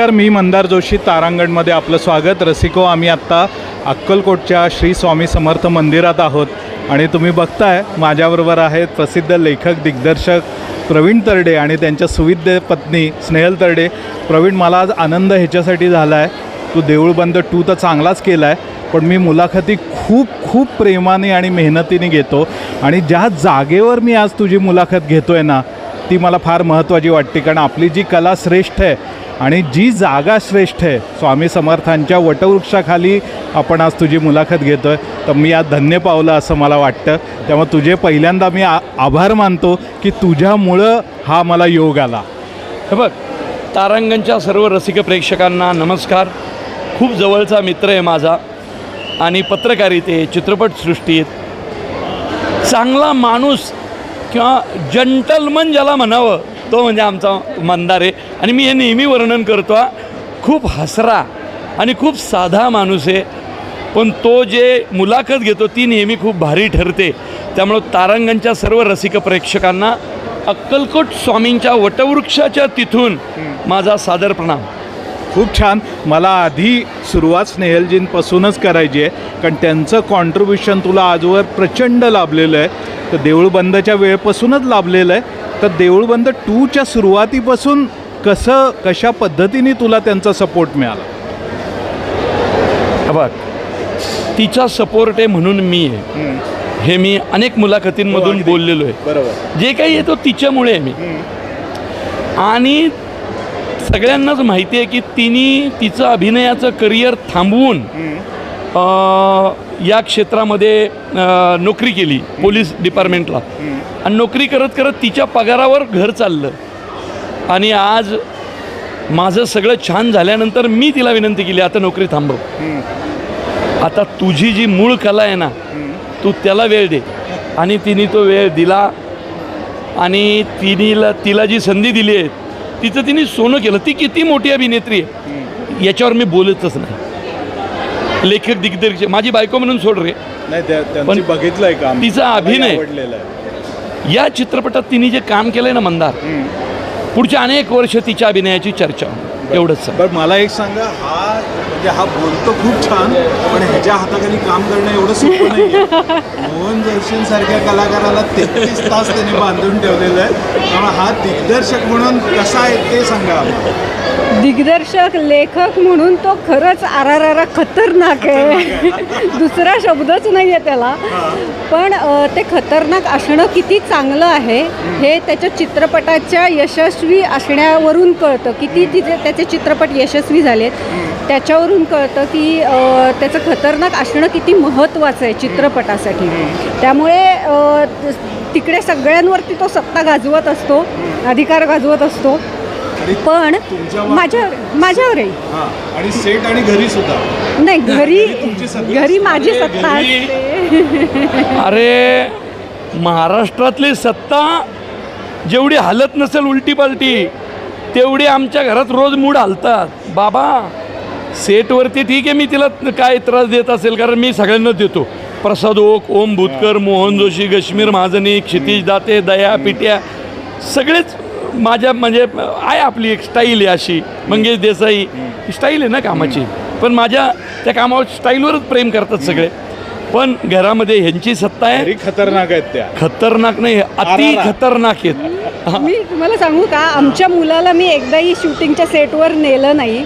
नमस्कार, मी मंदार जोशी. तारांगणमध्ये आपलं स्वागत. रसिको, आम्ही आत्ता अक्कलकोटच्या श्री स्वामी समर्थ मंदिरात आहोत आणि तुम्ही बघताय माझ्याबरोबर आहेत प्रसिद्ध लेखक दिग्दर्शक प्रवीण तरडे आणि त्यांच्या सुविद्य पत्नी स्नेहल तरडे. प्रवीण, मला आज आनंद ह्याच्यासाठी झाला आहे, तू देऊळबंद 2 तर चांगलाच केला आहे, पण मी मुलाखती खूप प्रेमाने आणि मेहनतीने घेतो आणि ज्या जागेवर मी आज तुझी मुलाखत घेतो आहे ना, ती मला फार महत्त्वाची वाटते. कारण आपली जी कला श्रेष्ठ आहे आणि जी जागा श्रेष्ठ आहे, स्वामी समर्थांच्या वटवृक्षाखाली आपण आज तुझी मुलाखत घेतो आहे, तर मी आज धन्य पावलं असं मला वाटतं. त्यामुळे तुझे पहिल्यांदा मी आभार मानतो की तुझ्यामुळं हा मला योग आला. हे बघ, तारांगणच्या सर्व रसिक प्रेक्षकांना नमस्कार. खूप जवळचा मित्र आहे माझा आणि पत्रकारिते, चित्रपटसृष्टीत चांगला माणूस किंवा जंटलमन ज्याला म्हणावं तो म्हणजे आमचा मंदार आहे. आणि मी हे नेहमी वर्णन करतो, खूप हसरा आणि खूप साधा माणूस आहे, पण तो जे मुलाखत घेतो ती नेहमी खूप भारी ठरते. त्यामुळं तारांगणच्या सर्व रसिक प्रेक्षकांना अक्कलकोट स्वामींच्या वटवृक्षाच्या तिथून माझा सादर प्रणाम. खूप छान. मला आधी सुरुवात स्नेहलजींपासूनच करायची आहे, कारण त्यांचं कॉन्ट्रीब्युशन तुला आजवर प्रचंड लाभलेलं आहे. तर देऊळबंदच्या वेळेपासूनच लाभलेलं आहे. तर देऊळबंद 2च्या सुरुवातीपासून कशा पद्धतीने तुला त्यांचा सपोर्ट मिळाला? बघ, तिचा सपोर्ट आहे म्हणून मी आहे, हे मी अनेक मुलाखतींमधून बोललेलो आहे. बरोबर. जे काही आहे तो तिच्यामुळे आहे मी. आणि सगळ्यांनाच माहिती आहे की तिने तिचं अभिनयाचं करिअर थांबवून या क्षेत्रामध्ये नोकरी केली, पोलीस डिपार्टमेंटला. आणि नोकरी करत करत तिच्या पगारावर घर चाललं. आणि आज माझं सगळं छान झाल्यानंतर मी तिला विनंती केली, आता नोकरी थांबव, आता तुझी जी मूळ कला आहे ना, तू त्याला वेळ दे. आणि तिने तो वेळ दिला आणि तिला जी संधी दिली आहे तिचं तिने सोनं केलं. ती किती मोठी अभिनेत्री आहे याच्यावर मी बोलतच नाही. लेखक दिग्दर्शक, माझी बायको म्हणून सोड रे, पण बघितलंय का तिचा अभिनय या चित्रपटात तिने जे काम केलंय ना मंदार, पुढच्या अनेक वर्ष तिच्या अभिनयाची चर्चा. एवढंच. बरं, मला एक सांगा, हा बोलतो खूप छान, पण ह्याच्या हाताखाली काम करणं एवढं सोपं नाही. मोहन जोशींसारख्या कलाकाराला 33 तास त्याने बांधून ठेवलेलं आहे. त्यामुळे हा दिग्दर्शक म्हणून कसा आहे ते सांगा. दिग्दर्शक, लेखक म्हणून तो खरंच आरारारा खतरनाक आहे. दुसरा शब्दच नाही आहे त्याला. पण ते खतरनाक असणं किती चांगलं आहे हे त्याच्या चित्रपटाच्या यशस्वी असण्यावरून कळतं. किती त्याचे चित्रपट यशस्वी झालेत त्याच्यावरून कळतं की त्याचं खतरनाक असणं किती महत्त्वाचं आहे चित्रपटासाठी. त्यामुळे तिकडे सगळ्यांवरती तो सत्ता गाजवत असतो, अधिकार गाजवत असतो. पण माझ्यावरही आणि सेट आणि घरी सुद्धा नाही, घरी माझी सत्ता असते. अरे, महाराष्ट्रातली सत्ता जेवढी हालत नसेल उलटी पालटी, तेवढी आमच्या घरात रोज मूड हालतात. बाबा, सेटवरती ठीक आहे, मी तिला काय त्रास देत असेल, कारण मी सगळ्यांनाच देतो. प्रसाद ओक, ओम भूतकर, मोहन जोशी, कश्मीर महाजनी, क्षितिज दाते, दया पिट्या, सगळेच माझ्या म्हणजे आहे. आपली एक स्टाईल आहे अशी, मंगेश देसाई स्टाईल आहे ना कामाची, पण माझ्या त्या कामावर स्टाईलवरच प्रेम करतात सगळे. पण घरामध्ये ह्यांची सत्ता आहे. खतरनाक आहेत त्या. खतरनाक नाही, अति खतरनाक आहेत. मी तुम्हाला सांगू का, आमच्या मुलाला मी एकदाही शूटिंगच्या सेटवर नेलं नाही.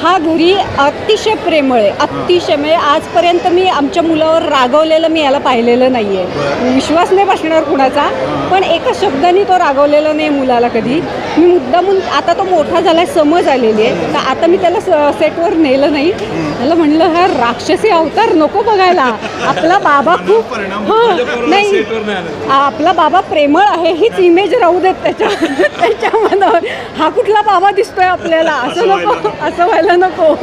हा घरी अतिशय प्रेमळ आहे, अतिशय. म्हणजे आजपर्यंत मी आमच्या मुलावर रागवलेलं मी याला पाहिलेलं नाही आहे. विश्वास नाही बसणार कुणाचा, पण एका शब्दाने तो रागवलेला नाही मुलाला कधी. मी मुद्दामून, आता तो मोठा झाला, समज आलेली आहे, तर आता मी त्याला सेटवर नेलं नाही. त्याला म्हणलं, हा राक्षसी अवतार नको बघायला, आपला बाबा खूप नाही, आपला बाबा प्रेमळ आहे हीच इमेज राहू देत त्याच्या मनावर. हा कुठला बाबा दिसतोय आपल्याला, असं नको, असं व्हायला नको.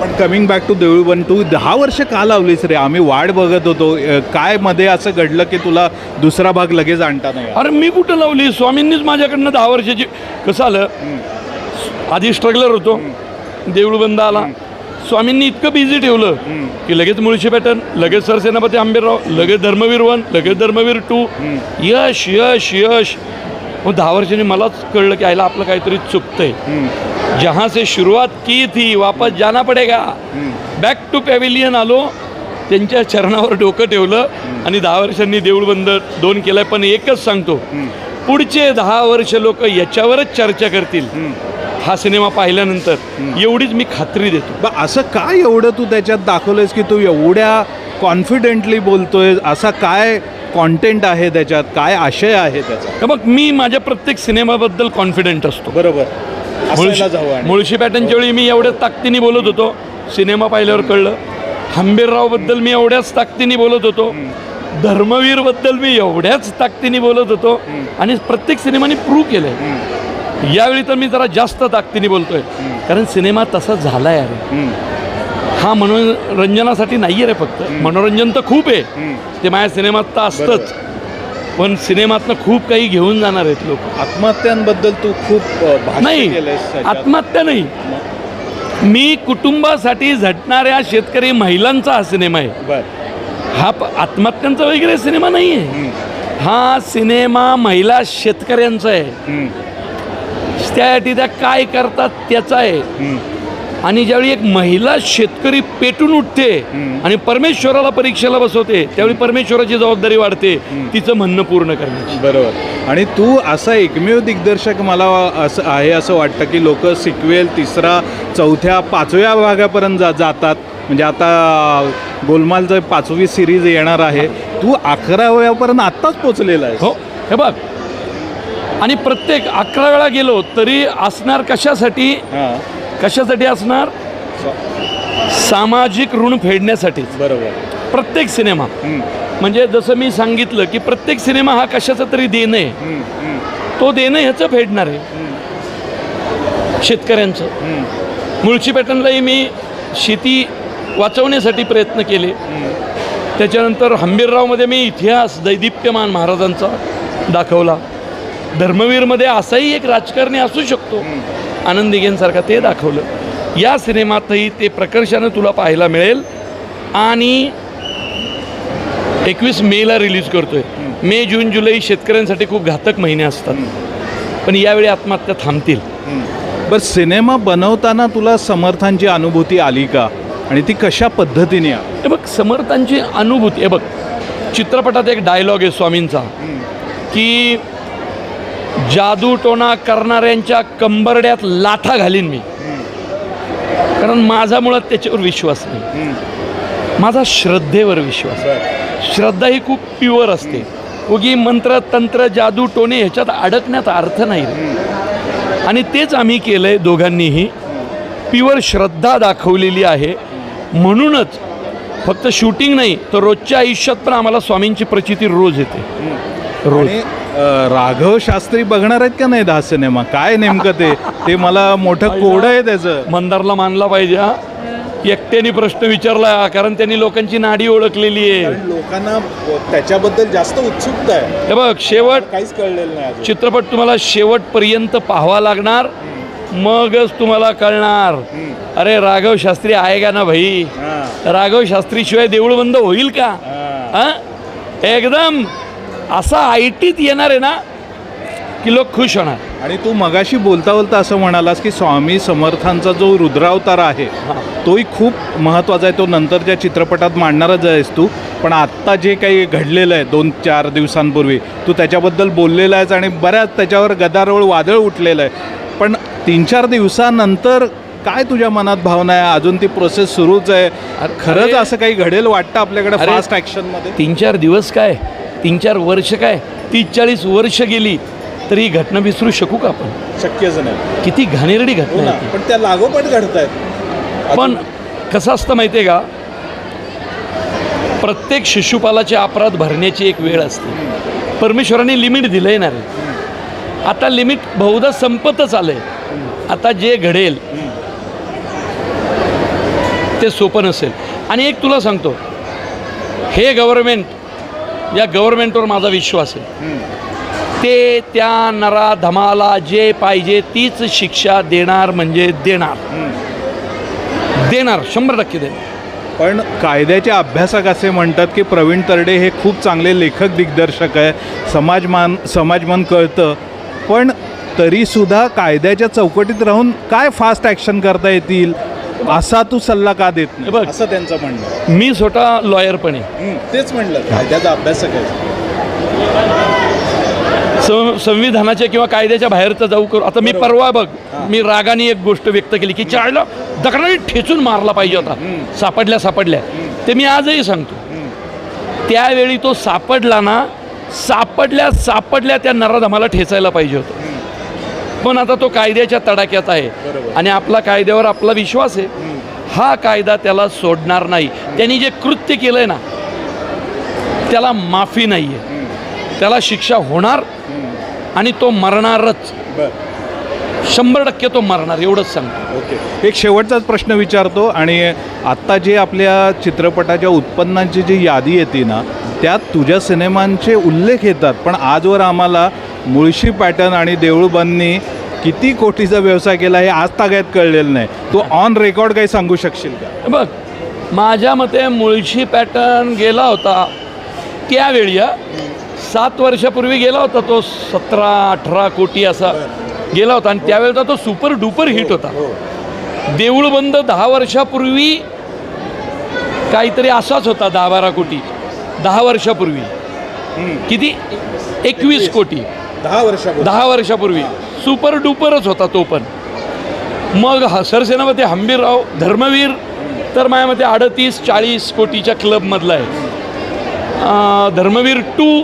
पण कमिंग बॅक टू देऊळबंद, तू 10 वर्ष का लावलीस रे? आम्ही वाट बघत होतो. काय मध्ये असं घडलं की तुला दुसरा भाग लगेच आणता नाही? अरे, मी कुठं लावली, स्वामींनीच माझ्याकडनं 10 वर्षाची. कसं आलं, आधी स्ट्रगलर होतो, देऊळबंद आला, स्वामींनी इतकं बिझी ठेवलं की लगेच मुळशी पॅटर्न, लगेच सरसेनापती आंबेराव, लगेच धर्मवीर 1, लगेच धर्मवीर 2, यश यश यश. मग 10 वर्षांनी मलाच कळलं की आईला आपलं काहीतरी चुकतंय. जहाँ से शुरुआत की थी वापस जाना पडेगा. बॅक टू पॅव्हिलियन आलो, त्यांच्या चरणावर डोकं ठेवलं आणि 10 वर्षांनी देऊळ बंद 2 केलाय. पण एकच सांगतो, पुढचे 10 वर्ष लोक याच्यावरच चर्चा करतील हा सिनेमा पाहिल्यानंतर, एवढीच मी खात्री देतो. असं काय एवढं तू त्याच्यात दाखवलंयस की तू एवढ्या कॉन्फिडेंटली बोलतोय? असा काय कॉन्टेंट आहे त्याच्यात, काय आशय आहे त्याचा? मग मी माझ्या प्रत्येक सिनेमाबद्दल कॉन्फिडेंट असतो. बरोबर. मुळशी पॅटर्नच्या वेळी मी एवढ्याच ताकदीने बोलत होतो, सिनेमा पाहिल्यावर कळलं. हंबीररावबद्दल मी एवढ्याच ताकदीने बोलत होतो, धर्मवीरबद्दल मी एवढ्याच ताकदीने बोलत होतो, आणि प्रत्येक सिनेमाने प्रूव्ह केलंय. यावेळी तर मी जरा जास्त ताकदीने बोलतोय, कारण सिनेमा तसा झालाय. अरे हा मनोरंजनासाठी नाही आहे रे, फक्त मनोरंजन तर खूप आहे, ते माझ्या सिनेमात तर असतंच, पण सिनेमातनं खूप काही घेऊन जाणार आहेत लोक. आत्महत्यांबद्दल तू खूप नाही, आत्महत्या नाही, मी कुटुंबासाठी झटणाऱ्या शेतकरी महिलांचा हा सिनेमा आहे. हा आत्महत्यांचा वगैरे सिनेमा नाही आहे, हा सिनेमा महिला शेतकऱ्यांचा आहे. त्यासाठी त्या काय करतात त्याचा आहे. आणि ज्यावेळी एक महिला शेतकरी पेटून उठते आणि परमेश्वराला परीक्षेला बसवते, त्यावेळी परमेश्वराची जबाबदारी वाढते तिचं म्हणणं पूर्ण करण्याची. बरोबर. आणि तू असा एकमेव दिग्दर्शक मला असं आहे असं वाटतं की लोक सिक्वेल 3रा 4थ्या 5व्या भागापर्यंत जातात. म्हणजे आता गोलमालचं 5वी सिरीज येणार आहे, तू 11व्यापर्यंत आत्ताच पोचलेला आहे. हो, हे बघ, आणि प्रत्येक 11 वेळा गेलो तरी असणार कशासाठी? कशासाठी असणार? सामाजिक ऋण फेडण्यासाठी. बरोबर. प्रत्येक सिनेमा म्हणजे जसं मी सांगितलं की प्रत्येक सिनेमा हा कशाचं तरी देणं आहे, तो देणं ह्याचं फेडणार आहे शेतकऱ्यांचं. मुळशी पॅटर्नलाही मी शेती वाचवण्यासाठी प्रयत्न केले. त्याच्यानंतर हंबीररावमध्ये मी इतिहास दैदिप्यमान महाराजांचा दाखवला. धर्मवीरमध्ये असाही एक राजकारणी असू शकतो आनंद दिघेंसारखा, ते दाखवलं. या सिनेमातही ते प्रकर्षानं तुला पाहायला मिळेल. आणि 21 मेला रिलीज करतोय. मे, जून, जुलै शेतकऱ्यांसाठी खूप घातक महिने असतात, पण यावेळी आत्महत्या थांबतील. बरं, सिनेमा बनवताना तुला समर्थांची अनुभूती आली का, आणि ती कशा पद्धतीने? हे बघ, समर्थांची अनुभूती, हे बघ, चित्रपटात एक डायलॉग आहे स्वामींचा की जादूटोणा करणाऱ्यांच्या कंबरड्यात लाथा घालीन मी. कारण माझा मुळात त्याच्यावर विश्वास नाही, माझा श्रद्धेवर विश्वास आहे. श्रद्धा ही खूप प्युअर असते. उगी मंत्र तंत्र जादू टोणे ह्याच्यात अडकण्यात अर्थ नाही. आणि तेच आम्ही केलं आहे दोघांनीही, प्युअर श्रद्धा दाखवलेली आहे. म्हणूनच फक्त शूटिंग नाही तर रोजच्या आयुष्यात पण आम्हाला स्वामींची प्रचिती रोज येते. रोज. राघव शास्त्री बघणार आहेत का नाही हा सिनेमा? काय नेमकं ते मला मोठं कोड आहे त्याचं. मंदारला मानला पाहिजे. एकट्याने प्रश्न विचारला, कारण त्यांनी लोकांची नाडी ओळखलेली आहे. लोकांना त्याच्याबद्दल जास्त उत्सुकता आहे. हे बघ, शेवट काहीच कळलेलं नाही. चित्रपट तुम्हाला शेवटपर्यंत पाहावा लागणार, मगच तुम्हाला कळणार. अरे राघव शास्त्री आहे का ना भाई? राघव शास्त्री शिवाय देऊळ बंद होईल का? एकदम असा आयटीत येणार आहे ना की लोक खुश होणार. आणि तू मगाशी बोलता बोलता असं म्हणालास की स्वामी समर्थांचा जो रुद्रावतार आहे तोही खूप महत्त्वाचा आहे, तो नंतरच्या चित्रपटात मांडणारच आहेस तू. पण आत्ता जे काही घडलेलं आहे 2-4 दिवसांपूर्वी तू त्याच्याबद्दल बोललेला आहेस आणि बऱ्याच त्याच्यावर गदारोळ वादळ उठलेलं आहे. पण 3-4 दिवसानंतर काय तुझ्या मनात भावना आहे? अजून ती प्रोसेस सुरूच आहे. खरंच असं काही घडेल वाटतं आपल्याकडे फास्ट ॲक्शनमध्ये? 3-4 दिवस काय, 3-4 वर्ष काय, 30-40 वर्ष गेली तरी ही घटना विसरू शकू का आपण? शक्यच नाही. किती घाणेरडी घटना आहे. पण त्या लागोपाठ घडत आहेत. पण कसं असतं माहिती आहे का, प्रत्येक शिशुपालाचे अपराध भरण्याची एक वेळ असते. परमेश्वराने लिमिट दिलं आहे ना रे. आता लिमिट बहुधा संपतच आलं आहे. आता जे घडेल ते सोपं नसेल. आणि एक तुला सांगतो, हे गव्हर्नमेंट, या गव्हर्नमेंटवर माझा विश्वास आहे. ते त्या नरा धमाला जे पाहिजे तीच शिक्षा देणार, म्हणजे देणार 100% देणार. पण कायद्याचे अभ्यासक असे म्हणतात की प्रवीण तरडे हे खूप चांगले लेखक दिग्दर्शक आहे, समाजमन कळतं. पण तरीसुद्धा कायद्याच्या चौकटीत राहून काय फास्ट ॲक्शन करता येतील असा तू सल्ला का देत नाही बघ. असं त्यांचं म्हणणं आहे. मी स्वतः लॉयर पण आहे. तेच म्हणलं कायद्याचा अभ्यासक आहे. संविधानाच्या किंवा कायद्याच्या बाहेरचं जाऊ करू. आता मी परवा बघ, मी रागाने एक गोष्ट व्यक्त केली की चाळला दगडाने ठेचून मारला पाहिजे होता, सापडल्या ते मी आजही सांगतो. त्यावेळी तो सापडला ना, सापडल्या त्या नराधमाला ठेचायला पाहिजे होतं. पण आता तो कायद्याच्या तडाख्यात आहे आणि आपला कायद्यावर आपला विश्वास आहे. हा कायदा त्याला सोडणार नाही. त्यांनी जे कृत्य केलंय ना त्याला माफी नाही आहे, त्याला शिक्षा होणार आणि तो मरणारच. 100% तो मरणार, एवढंच सांगतो. ओके, एक शेवटचाच प्रश्न विचारतो. आणि आत्ता जे आपल्या चित्रपटाच्या उत्पन्नांची जी यादी येते ना त्यात तुझ्या सिनेमांचे उल्लेख येतात, पण आजवर आम्हाला मुळशी पॅटर्न आणि देऊळबंदनी किती कोटीचा व्यवसाय केला हे आज तागायत कळलेलं नाही. तू ऑन रेकॉर्ड काही सांगू शकशील का? बघ, माझ्या मते मुळशी पॅटर्न गेला होता त्यावेळी 7 वर्षापूर्वी गेला होता तो 17-18 कोटी असा गेला होता आणि त्यावेळेचा तो सुपर डुपर हिट होता. देऊळबंद 10 वर्षापूर्वी काहीतरी असाच होता, 10-12 कोटी 10 वर्षापूर्वी. किती? 21 कोटी 10 वर्षापूर्वी सुपर डुपरच होता तो पण. मग सरसेनापती हंबीरराव धर्मवीर तर माझ्या मते 38-40 कोटीच्या क्लबमधला आहे. धर्मवीर 2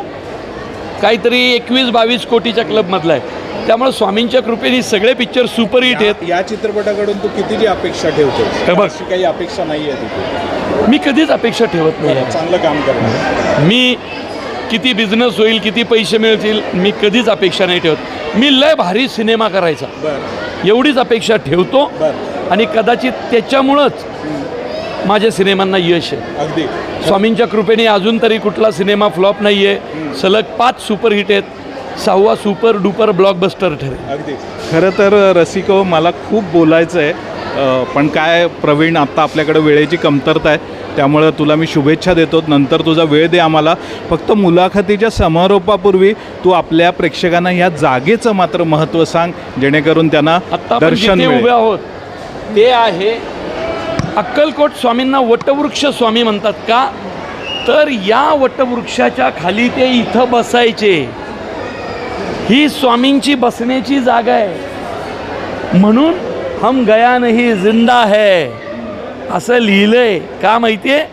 काहीतरी 21-22 कोटीच्या क्लबमधला आहे. त्यामुळे स्वामींच्या कृपेने सगळे पिक्चर सुपरहिट आहेत. या चित्रपटाकडून तू कितीची अपेक्षा ठेवतो? बघ, अशी काही अपेक्षा नाही आहे तिथे. मी कधीच अपेक्षा ठेवत नाही. चांगलं काम करणार. मी किती बिझनेस होईल, किती पैसे मिळतील, मी कधीच अपेक्षा नाही ठेवत. मी लय भारी सिनेमा करायचा एवढीच अपेक्षा ठेवतो आणि कदाचित त्याच्यामुळंच माझ्या सिनेमांना यश आहे. अगदी स्वामींच्या कृपेने अजून तरी कुठला सिनेमा फ्लॉप नाही आहे. सलग 5 सुपरहिट आहेत, 6वा सुपर डुपर ब्लॉकबस्टर ठरेल. अगदी. खरं तर रसिको, मला खूप बोलायचं आहे, पण काय प्रवीण, आत्ता आपल्याकडे वेळेची कमतरता आहे, त्यामुळं तुला मी शुभेच्छा देतो. नंतर तुझा वेळ दे आम्हाला. फक्त मुलाखतीच्या समारोपापूर्वी तू आपल्या प्रेक्षकांना ह्या जागेचं मात्र महत्त्व सांग, जेणेकरून त्यांना आत्ता आपण दर्शन जिथे मिळेल. उभे आहोत ते आहे अक्कलकोट. स्वामींना वटवृक्ष स्वामी म्हणतात का? तर या वटवृक्षाच्या खाली ते इथं बसायचे. ही स्वामींची बसण्याची जागा आहे. म्हणून हम गया नहीं जिंदा है असं लिहिलंय. का माहिती आहे?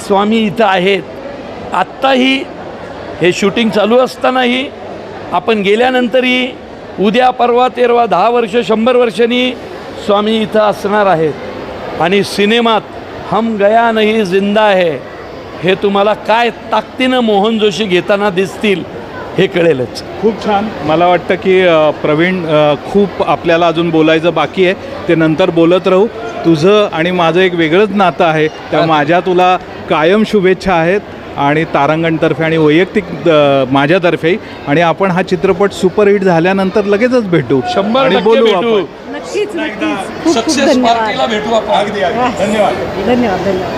स्वामी इथं आहेत. आत्ताही हे शूटिंग चालू असतानाही, आपण गेल्यानंतरही, उद्या परवा 13 10 वर्ष 100 वर्षांनी स्वामी इथं असणार आहेत. आणि सिनेमात हम गया नहीं जिंदा है हे तुम्हाला काय ताकदीनं मोहन जोशी घेताना दिसतील हे कळेलच. खूप छान. मला वाटतं की प्रवीण, खूप आपल्याला अजून बोलायचं बाकी आहे, ते नंतर बोलत राहू. तुझं आणि माझं एक वेगळंच नातं आहे, त्या माझ्या तुला कायम शुभेच्छा आहेत आणि तारांगणतर्फे आणि वैयक्तिक माझ्यातर्फेही. आणि आपण हा चित्रपट सुपरहिट झाल्यानंतर लगेचच भेटू, 100% बोलू भेटू. आपण. नक्कीच खूप खूप सक्सेस धन्यवाद. पार्टीला भेटू आपण. धन्यवाद. धन्यवाद.